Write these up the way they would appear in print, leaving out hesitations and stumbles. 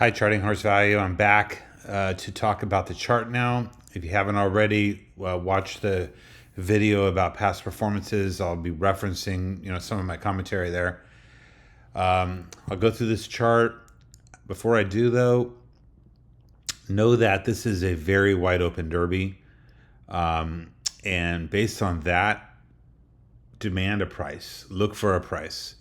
Hi, Charting Horse Value. I'm back to talk about the chart now. If you haven't already, watch the video about past performances. I'll be referencing, some of my commentary there. I'll go through this chart. Before I do, though, know that this is a very wide open derby, and based on that, demand a price. Look for a price.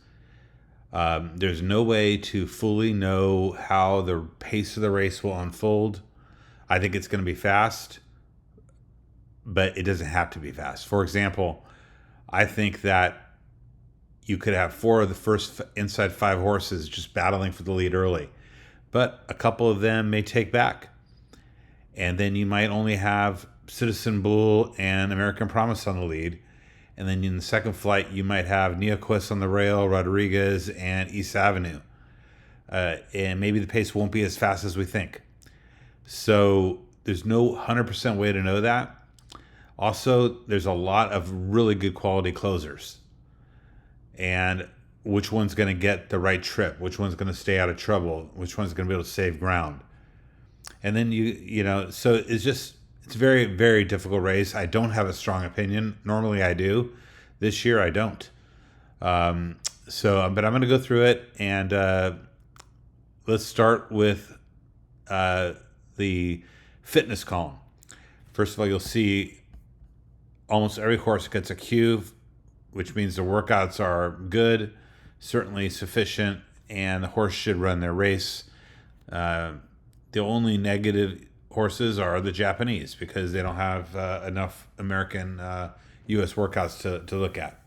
There's no way to fully know how the pace of the race will unfold. I think it's going to be fast, but it doesn't have to be fast. For example, I think that you could have four of the first inside five horses just battling for the lead early, but a couple of them may take back. And then you might only have Citizen Bull and American Promise on the lead. And then in the second flight, you might have Neoquist on the rail, Rodriguez, and East Avenue. And maybe the pace won't be as fast as we think. So there's no 100% way to know that. Also, there's a lot of really good quality closers. And which one's going to get the right trip? Which one's going to stay out of trouble? Which one's going to be able to save ground? And then so it's a very, very difficult race. I don't have a strong opinion. Normally I do. This year I don't. But I'm going to go through it, and let's start with the fitness column. First of all, you'll see almost every horse gets a Q, which means the workouts are good, certainly sufficient, and the horse should run their race. The only negative horses are the Japanese because they don't have enough American U.S. workouts to look at.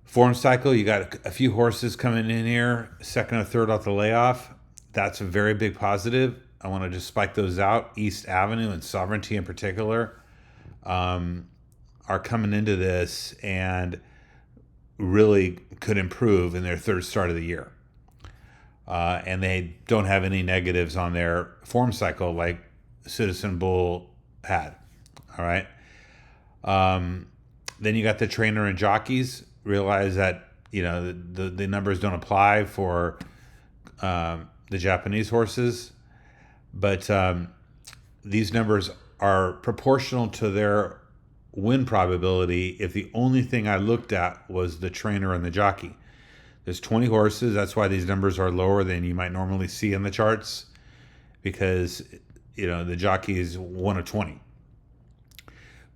Form cycle, you got a few horses coming in here, second or third off the layoff. That's a very big positive. I want to just spike those out. East Avenue and Sovereignty in particular are coming into this and really could improve in their third start of the year. And they don't have any negatives on their form cycle like Citizen Bull had. All right. Then you got the trainer and jockeys. Realize that the numbers don't apply for the Japanese horses, but these numbers are proportional to their win probability if the only thing I looked at was the trainer and the jockey. There's 20 horses. That's why these numbers are lower than you might normally see in the charts, because the jockey is 1 of 20.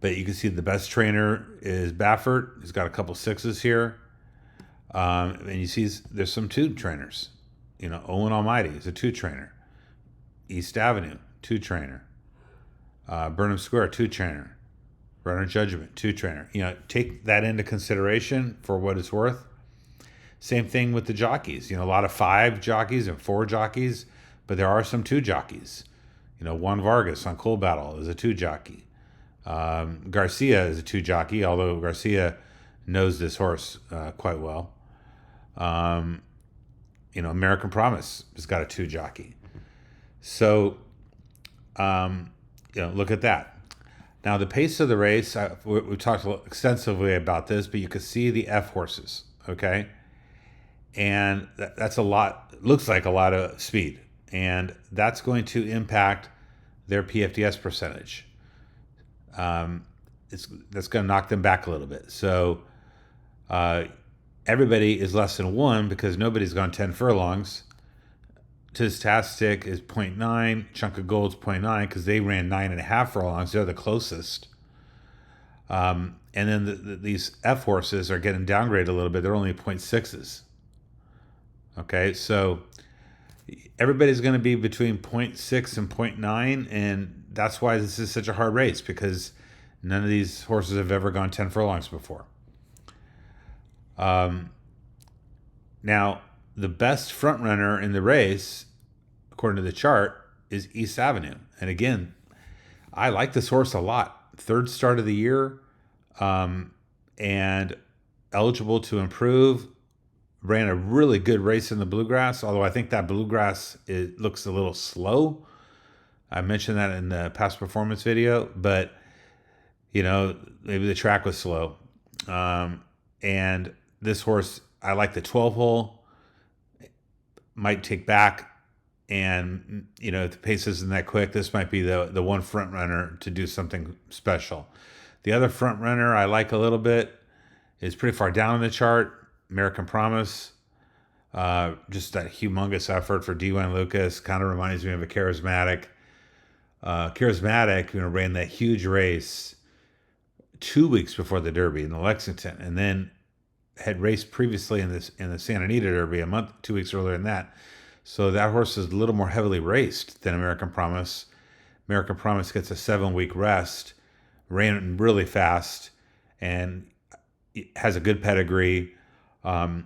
But you can see the best trainer is Baffert. He's got a couple sixes here. And you see there's some two trainers. Owen Almighty is a two trainer. East Avenue, two trainer. Burnham Square, two trainer. Runner Judgment, two trainer. Take that into consideration for what it's worth. Same thing with the jockeys. A lot of 5 jockeys and 4 jockeys, but there are some 2 jockeys. Juan Vargas on Coal Battle is a 2 jockey. Garcia is a 2 jockey, although Garcia knows this horse quite well. American Promise has got a 2 jockey. So, look at that. Now, the pace of the race, we talked extensively about this, but you can see the F horses, okay? And that's a lot, looks like a lot of speed. And that's going to impact their PFDS percentage. That's going to knock them back a little bit. So everybody is less than 1 because nobody's gone 10 furlongs. Tistastic is 0.9. Chunk of Gold's 0.9 because they ran 9.5 furlongs. They're the closest. And then these F horses are getting downgraded a little bit. They're only 0.6s. Okay, so everybody's going to be between 0.6 and 0.9, and that's why this is such a hard race, because none of these horses have ever gone 10 furlongs before. Now, the best front runner in the race, according to the chart, is East Avenue. And again, I like this horse a lot. Third start of the year, and eligible to improve. Ran a really good race in the Bluegrass, although I think that Bluegrass looks a little slow. I mentioned that in the past performance video, but maybe the track was slow. And this horse, I like the 12 hole. Might take back And, if the pace isn't that quick, this might be the one front runner to do something special. The other front runner I like a little bit is pretty far down in the chart, American Promise. Just that humongous effort for D1 Lucas kind of reminds me of a charismatic. Charismatic, ran that huge race 2 weeks before the Derby in the Lexington, and then had raced previously in the Santa Anita Derby 2 weeks earlier than that. So that horse is a little more heavily raced than American Promise. American Promise gets a 7-week rest, ran really fast, and has a good pedigree.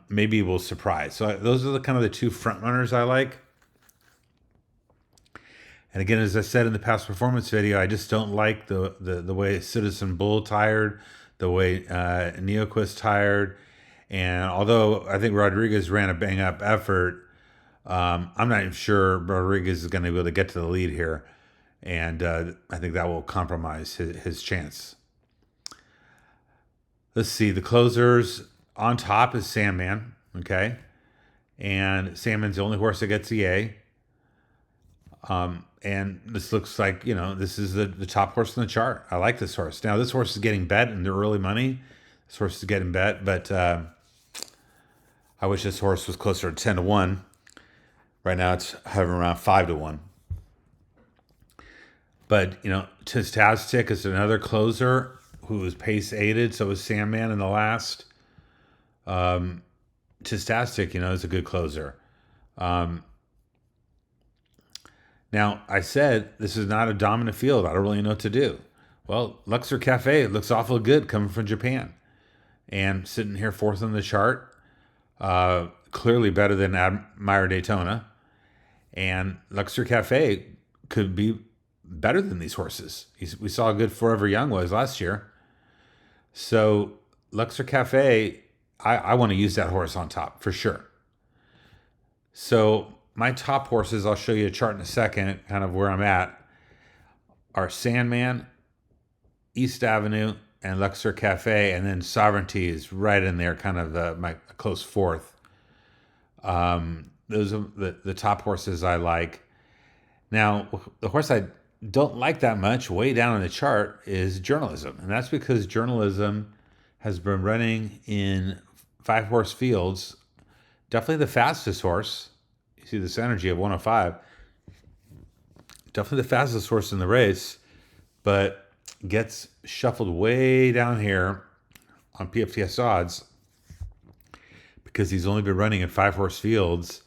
Maybe will surprise. So those are the kind of the two front runners I like. And again, as I said in the past performance video, I just don't like the way Citizen Bull tired, the way Neoquist tired. And although I think Rodriguez ran a bang-up effort, I'm not even sure Rodriguez is going to be able to get to the lead here. And I think that will compromise his chance. Let's see. The closers on top is Sandman. Okay. And Sandman's the only horse that gets the A. And this looks like, this is the top horse in the chart. I like this horse. Now, this horse is getting bet in the early money. This horse is getting bet, but I wish this horse was closer to 10-1. Right now, it's hovering around 5-1. But, Tastic is another closer who was pace aided. So was Sandman in the last. Tastic, is a good closer. Now, I said this is not a dominant field. I don't really know what to do. Well, Luxor Cafe looks awful good coming from Japan. And sitting here fourth on the chart, clearly better than Admire Daytona. And Luxor Cafe could be better than these horses. We saw how good Forever Young was last year. So Luxor Cafe, I want to use that horse on top for sure. So my top horses, I'll show you a chart in a second, kind of where I'm at, are Sandman, East Avenue, and Luxor Cafe, and then Sovereignty is right in there, kind of my close fourth. Those are the top horses I like. Now, the horse I don't like that much, way down in the chart, is Journalism. And that's because Journalism has been running in 5-horse fields, definitely the fastest horse. You see this energy of 105. Definitely the fastest horse in the race, but gets shuffled way down here on PFTS odds because he's only been running in 5-horse fields,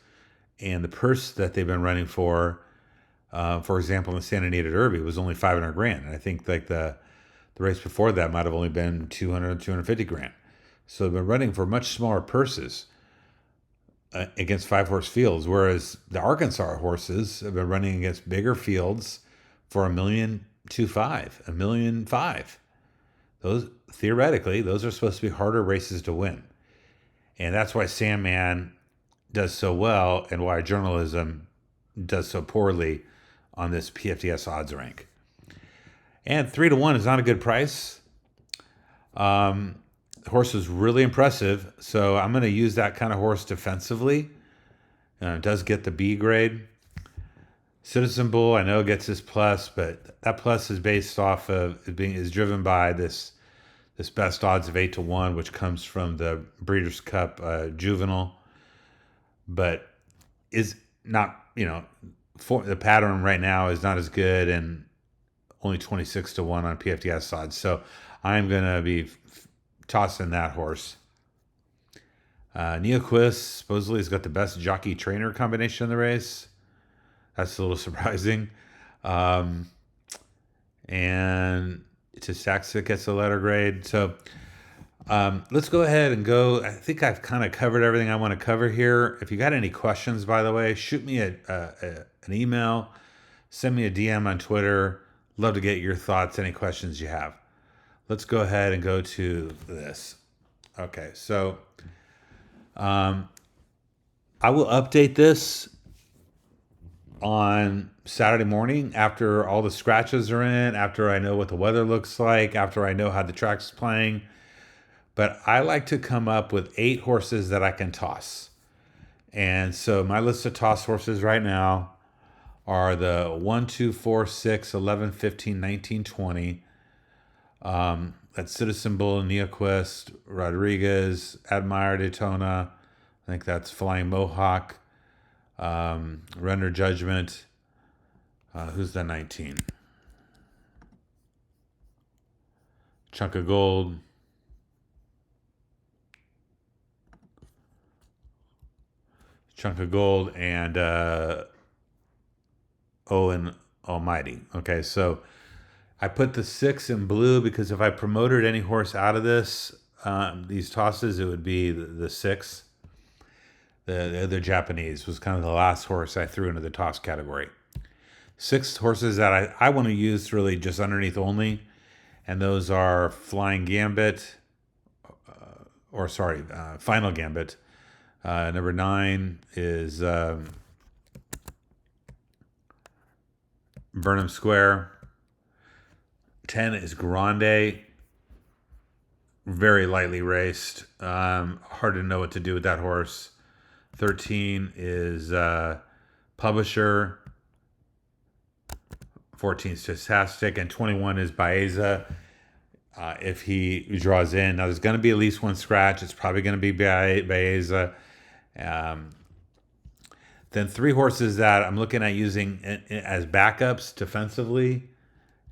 and the purse that they've been running for example, in the Santa Anita Derby was only $500,000. And I think like the race before that might have only been $250,000. So they've been running for much smaller purses against 5-horse fields, whereas the Arkansas horses have been running against bigger fields for $1,250,000, $1,500,000. Those theoretically, those are supposed to be harder races to win, and that's why Sandman does so well, and why Journalism does so poorly on this PFTS odds rank. And 3-1 is not a good price. The horse is really impressive, so I'm going to use that kind of horse defensively. It does get the B grade. Citizen Bull, I know, gets this plus, but that plus is based off of is driven by this best odds of 8-1, which comes from the Breeders' Cup Juvenile, but is not, for the pattern right now is not as good, and only 26-1 on PFTS odds. So I'm going to be tossing that horse. Neoquist supposedly has got the best jockey trainer combination in the race. That's a little surprising. And Tastaxic gets a letter grade. So let's go ahead and go. I think I've kind of covered everything I want to cover here. If you got any questions, by the way, shoot me an email, send me a DM on Twitter. Love to get your thoughts, any questions you have. Let's go ahead and go to this. Okay, so I will update this on Saturday morning after all the scratches are in, after I know what the weather looks like, after I know how the track's playing. But I like to come up with 8 horses that I can toss. And so my list of toss horses right now are the 1, 2, 4, 6, 11, 15, 19, 20. That's Citizen Bull, Neoquist, Rodriguez, Admire Daytona. I think that's Flying Mohawk, Render Judgment. Who's the 19? Chunk of Gold. Chunk of Gold and Owen Almighty. Okay, so I put the 6 in blue because if I promoted any horse out of these tosses, it would be the 6. The other Japanese was kind of the last horse I threw into the toss category. 6 horses that I want to use really just underneath only, and those are Flying Gambit, Final Gambit. Number 9 is Burnham Square. 10 is Grande. Very lightly raced. Hard to know what to do with that horse. 13 is Publisher. 14 is Fantastic. And 21 is Baeza. If he draws in. Now, there's going to be at least one scratch. It's probably going to be Baeza. Then 3 horses that I'm looking at using as backups defensively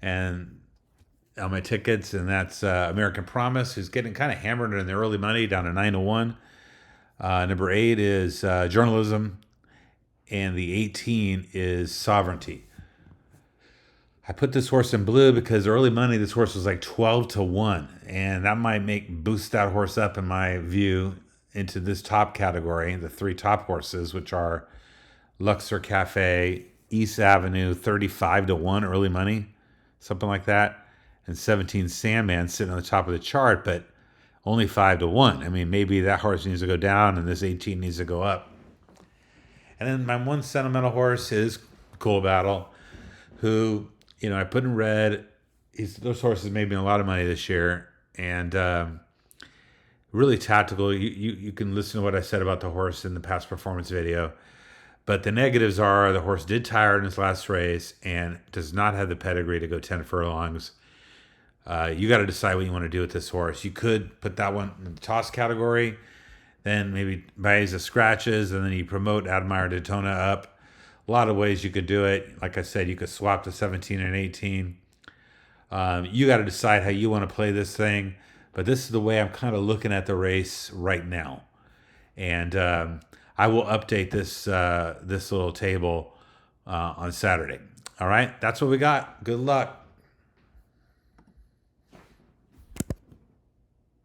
and on my tickets, and that's American Promise, who's getting kind of hammered in the early money down to 9-1. Number 8 is Journalism, and the 18 is Sovereignty. I put this horse in blue because early money, this horse was like 12-1, and that might boost that horse up, in my view, into this top category. The 3 top horses, which are Luxor Cafe, East Avenue, 35-1 early money, something like that, and 17 Sandman sitting on the top of the chart, but only 5-1. I mean, maybe that horse needs to go down and this 18 needs to go up. And then my one sentimental horse is Cool Battle, who, I put in red. Those horses made me a lot of money this year, and really tactical. You can listen to what I said about the horse in the past performance video. But the negatives are the horse did tire in his last race and does not have the pedigree to go 10 furlongs. You got to decide what you want to do with this horse. You could put that one in the toss category, then maybe Baeza scratches, and then you promote Admire Daytona up. A lot of ways you could do it. Like I said, you could swap to 17 and 18. You got to decide how you want to play this thing. But this is the way I'm kind of looking at the race right now. And I will update this little table on Saturday. All right, that's what we got. Good luck.